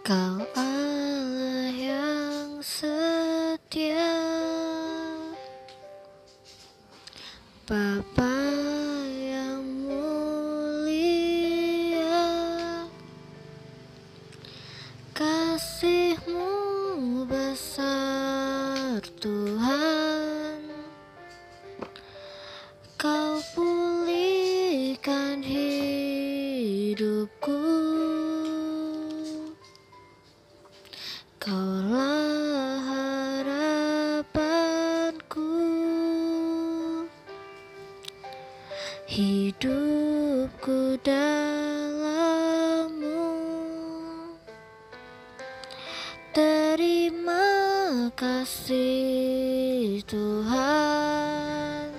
Kau Allah yang setia, Bapa yang mulia, kasih-Mu besar Tuhan. Kau pulihkan hidupku, Kaulah harapanku. Hidupku dalam-Mu, terima kasih Tuhan.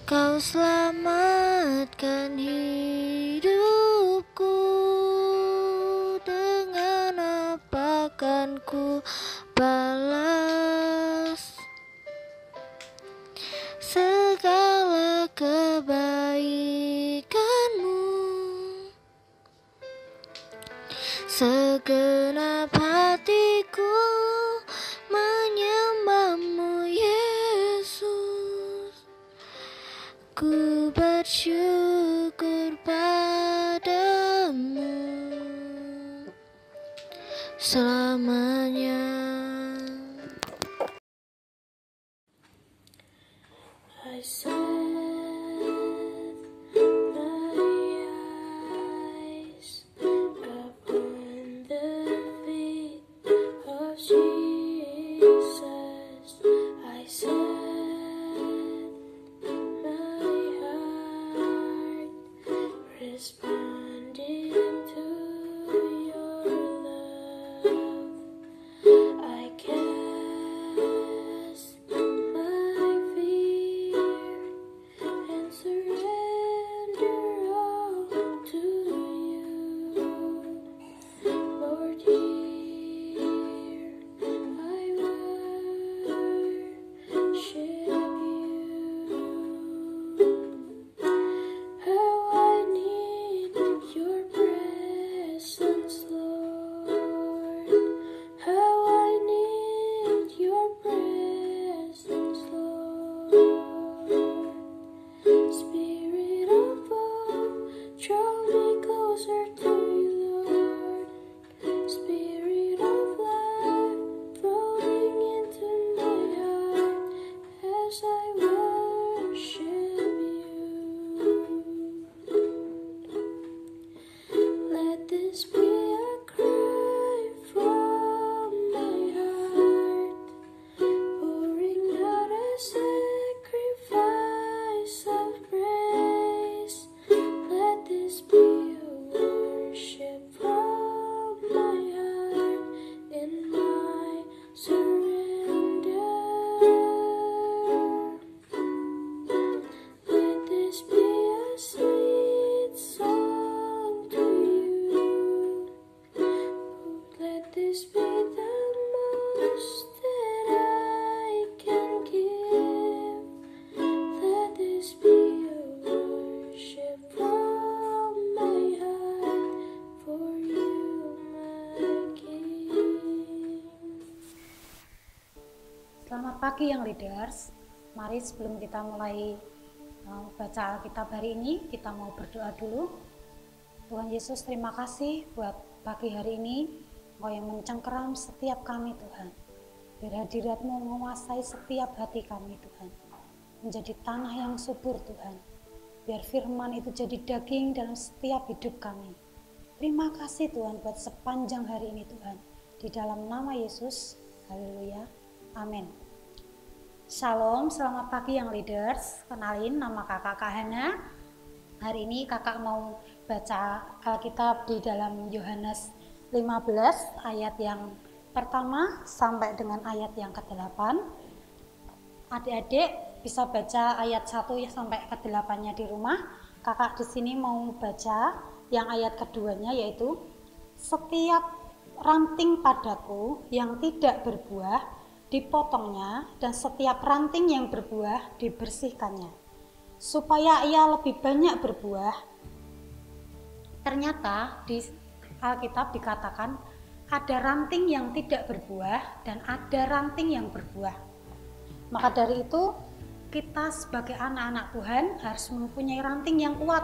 Kau selamatkan hidupku, dengan apa akan ku balas segala kebaikan-Mu. Segenap hatiku menyembah-Mu, Yesus. Ku bersyukur padamu selamanya. I set my eyes upon the feet of Jesus. I set my heart responding to your love. I cast my fear and surrender all to you. Lord, here I worship you. How I need your presence, Lord. How I need your presence, Lord. Spirit of love, draw me closer to you, Lord. Spirit of life, flowing into my heart as I worship you. Let this be a cry from my heart, pouring out a sacrifice of praise. Let this be a worship from my heart in my surrender. Let this be a sweet song to you. Let this be the most that I can give. Let this be a worship from my heart for you, my King. Selamat pagi yang leaders. Mari sebelum kita mulai baca Alkitab hari ini, kita mau berdoa dulu. Tuhan Yesus, terima kasih buat pagi hari ini. Engkau yang mencengkeram setiap kami, Tuhan. Biar hadirat-Mu menguasai setiap hati kami, Tuhan. Menjadi tanah yang subur, Tuhan. Biar firman itu jadi daging dalam setiap hidup kami. Terima kasih Tuhan buat sepanjang hari ini, Tuhan. Di dalam nama Yesus, haleluya, amin. Shalom, selamat pagi yang leaders. Kenalin, nama kakak Kahana. Hari ini kakak mau baca Alkitab di dalam Yohanes 15 ayat yang pertama sampai dengan ayat yang ke-8. Adik-adik bisa baca ayat 1 sampai ke-8-nya di rumah. Kakak di sini mau baca yang ayat keduanya, yaitu setiap ranting padaku yang tidak berbuah dipotongnya, dan setiap ranting yang berbuah dibersihkannya, supaya ia lebih banyak berbuah. Ternyata di Alkitab dikatakan ada ranting yang tidak berbuah dan ada ranting yang berbuah. Maka dari itu kita sebagai anak-anak Tuhan harus mempunyai ranting yang kuat,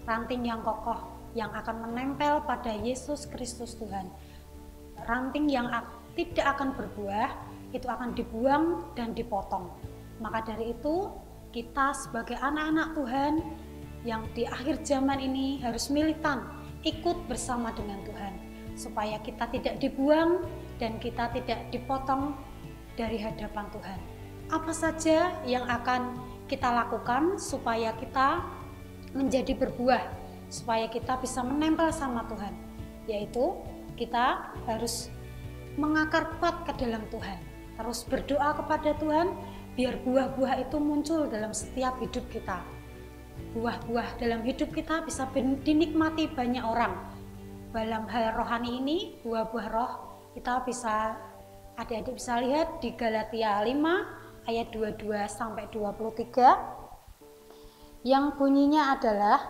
ranting yang kokoh, yang akan menempel pada Yesus Kristus Tuhan. Ranting yang tidak akan berbuah itu akan dibuang dan dipotong. Maka dari itu kita sebagai anak-anak Tuhan yang di akhir zaman ini harus militan, ikut bersama dengan Tuhan, supaya kita tidak dibuang dan kita tidak dipotong dari hadapan Tuhan. Apa saja yang akan kita lakukan supaya kita menjadi berbuah, supaya kita bisa menempel sama Tuhan, yaitu kita harus mengakar kuat ke dalam Tuhan, terus berdoa kepada Tuhan biar buah-buah itu muncul dalam setiap hidup kita. Buah-buah dalam hidup kita bisa dinikmati banyak orang. Dalam hal rohani ini, buah-buah roh kita bisa, adik-adik bisa lihat di Galatia 5 ayat 22 sampai 23 yang bunyinya adalah,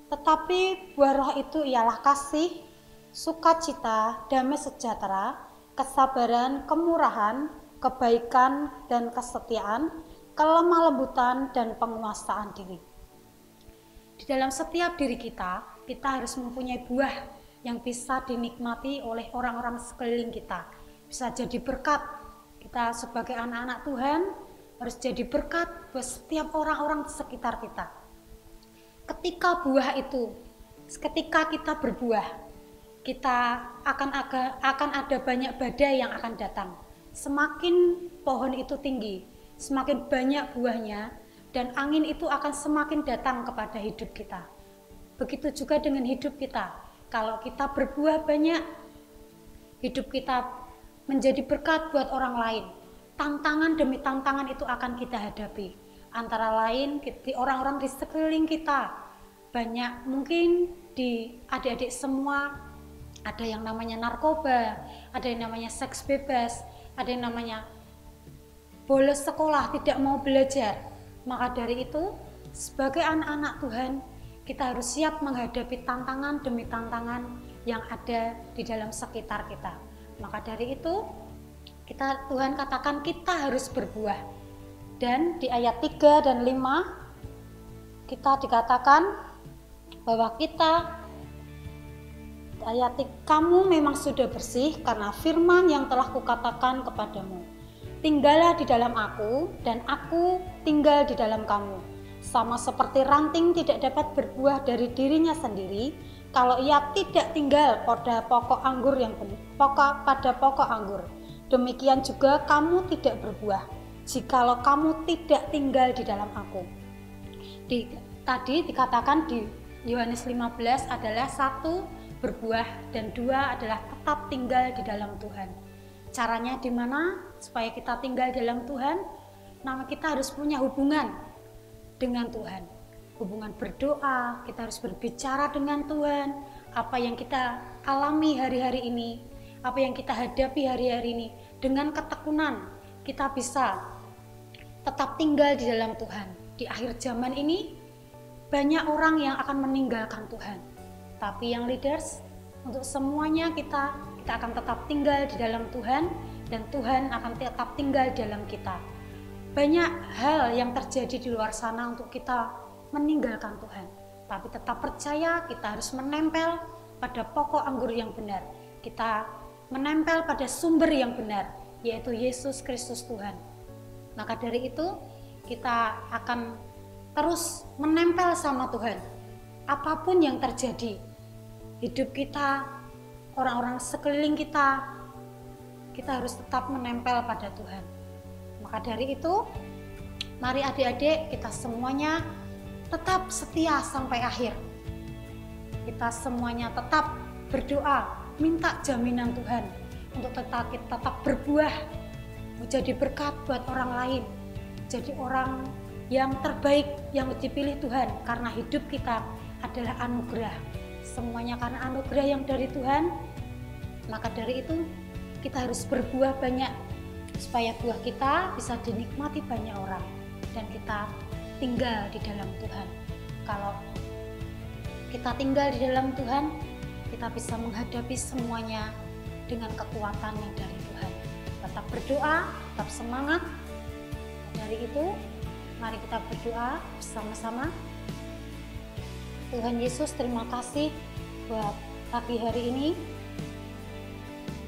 tetapi buah roh itu ialah kasih, sukacita, damai sejahtera, kesabaran, kemurahan, kebaikan dan kesetiaan, kelemah lembutan dan penguasaan diri. Di dalam setiap diri kita harus mempunyai buah yang bisa dinikmati oleh orang-orang sekeliling kita. Bisa jadi berkat. Kita sebagai anak-anak Tuhan harus jadi berkat buat setiap orang-orang di sekitar kita. Ketika kita berbuah, kita akan ada banyak badai yang akan datang. Semakin pohon itu tinggi, semakin banyak buahnya, dan angin itu akan semakin datang kepada hidup kita. Begitu juga dengan hidup kita. Kalau kita berbuah banyak, hidup kita menjadi berkat buat orang lain. Tantangan demi tantangan itu akan kita hadapi. Antara lain di orang-orang di sekeliling kita. Banyak mungkin di adik-adik semua ada yang namanya narkoba, ada yang namanya seks bebas, ada yang namanya bolos sekolah, tidak mau belajar. Maka dari itu, sebagai anak-anak Tuhan, kita harus siap menghadapi tantangan demi tantangan yang ada di dalam sekitar kita. Maka dari itu, Tuhan katakan kita harus berbuah. Dan di ayat 3 dan 5, kita dikatakan bahwa kamu memang sudah bersih karena firman yang telah kukatakan kepadamu. Tinggallah di dalam aku dan aku tinggal di dalam kamu. Sama seperti ranting tidak dapat berbuah dari dirinya sendiri kalau ia tidak tinggal pada pokok anggur Demikian juga kamu tidak berbuah jikalau kamu tidak tinggal di dalam aku. Tadi dikatakan di Yohanes 15 adalah 1 berbuah dan 2 adalah tetap tinggal di dalam Tuhan. Caranya di mana supaya kita tinggal dalam Tuhan? Kita harus punya hubungan dengan Tuhan. Hubungan berdoa, kita harus berbicara dengan Tuhan. Apa yang kita alami hari-hari ini, apa yang kita hadapi hari-hari ini, dengan ketekunan kita bisa tetap tinggal di dalam Tuhan. Di akhir zaman ini banyak orang yang akan meninggalkan Tuhan. Tapi yang leaders, untuk semuanya kita akan tetap tinggal di dalam Tuhan dan Tuhan akan tetap tinggal di dalam kita. Banyak hal yang terjadi di luar sana untuk kita meninggalkan Tuhan. Tapi tetap percaya kita harus menempel pada pokok anggur yang benar. Kita menempel pada sumber yang benar, yaitu Yesus Kristus Tuhan. Maka dari itu kita akan terus menempel sama Tuhan. Apapun yang terjadi, hidup kita, orang-orang sekeliling kita harus tetap menempel pada Tuhan. Maka dari itu, mari adik-adik kita semuanya tetap setia sampai akhir. Kita semuanya tetap berdoa, minta jaminan Tuhan untuk tetap berbuah, menjadi berkat buat orang lain, jadi orang yang terbaik yang dipilih Tuhan, karena hidup kita adalah anugerah. Semuanya karena anugerah yang dari Tuhan. Maka dari itu kita harus berbuah banyak supaya buah kita bisa dinikmati banyak orang dan kita tinggal di dalam Tuhan. Kalau kita tinggal di dalam Tuhan, kita bisa menghadapi semuanya dengan kekuatan yang dari Tuhan. Tetap berdoa, tetap semangat. Dari itu, mari kita berdoa bersama-sama. Tuhan Yesus, terima kasih buat pagi hari ini.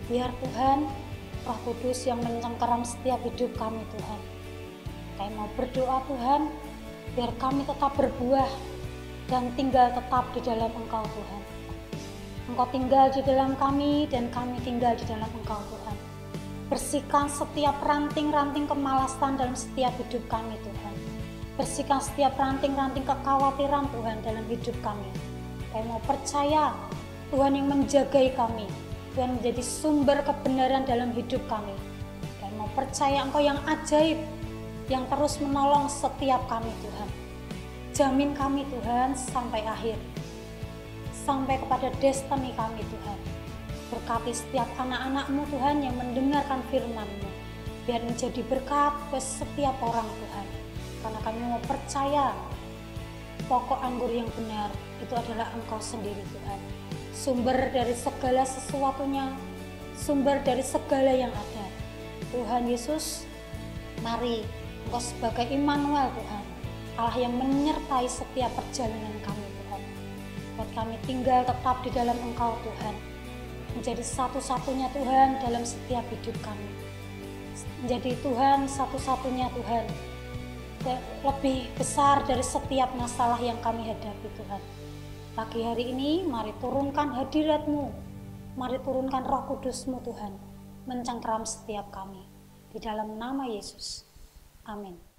Biar Tuhan, Roh Kudus yang mencengkeram setiap hidup kami Tuhan. Kami mau berdoa Tuhan, biar kami tetap berbuah dan tinggal tetap di dalam Engkau Tuhan. Engkau tinggal di dalam kami dan kami tinggal di dalam Engkau Tuhan. Bersihkan setiap ranting-ranting kemalasan dalam setiap hidup kami Tuhan. Bersihkan setiap ranting-ranting kekhawatiran Tuhan dalam hidup kami. Kami mau percaya Tuhan yang menjagai kami. Tuhan menjadi sumber kebenaran dalam hidup kami. Kami mau percaya Engkau yang ajaib, yang terus menolong setiap kami Tuhan. Jamin kami Tuhan sampai akhir. Sampai kepada destiny kami Tuhan. Berkati setiap anak-anak-Mu Tuhan yang mendengarkan firman-Mu. Biar menjadi berkat ke setiap orang Tuhan. Karena kami mau percaya pokok anggur yang benar itu adalah Engkau sendiri Tuhan. Sumber dari segala sesuatunya, sumber dari segala yang ada. Tuhan Yesus, mari Engkau sebagai Immanuel Tuhan, Allah yang menyertai setiap perjalanan kami Tuhan. Buat kami tinggal tetap di dalam Engkau Tuhan, menjadi satu-satunya Tuhan dalam setiap hidup kami. Menjadi Tuhan satu-satunya Tuhan, lebih besar dari setiap masalah yang kami hadapi Tuhan. Pagi hari ini mari turunkan hadirat-Mu, mari turunkan Roh Kudus-Mu Tuhan, mencengkeram setiap kami. Di dalam nama Yesus, amin.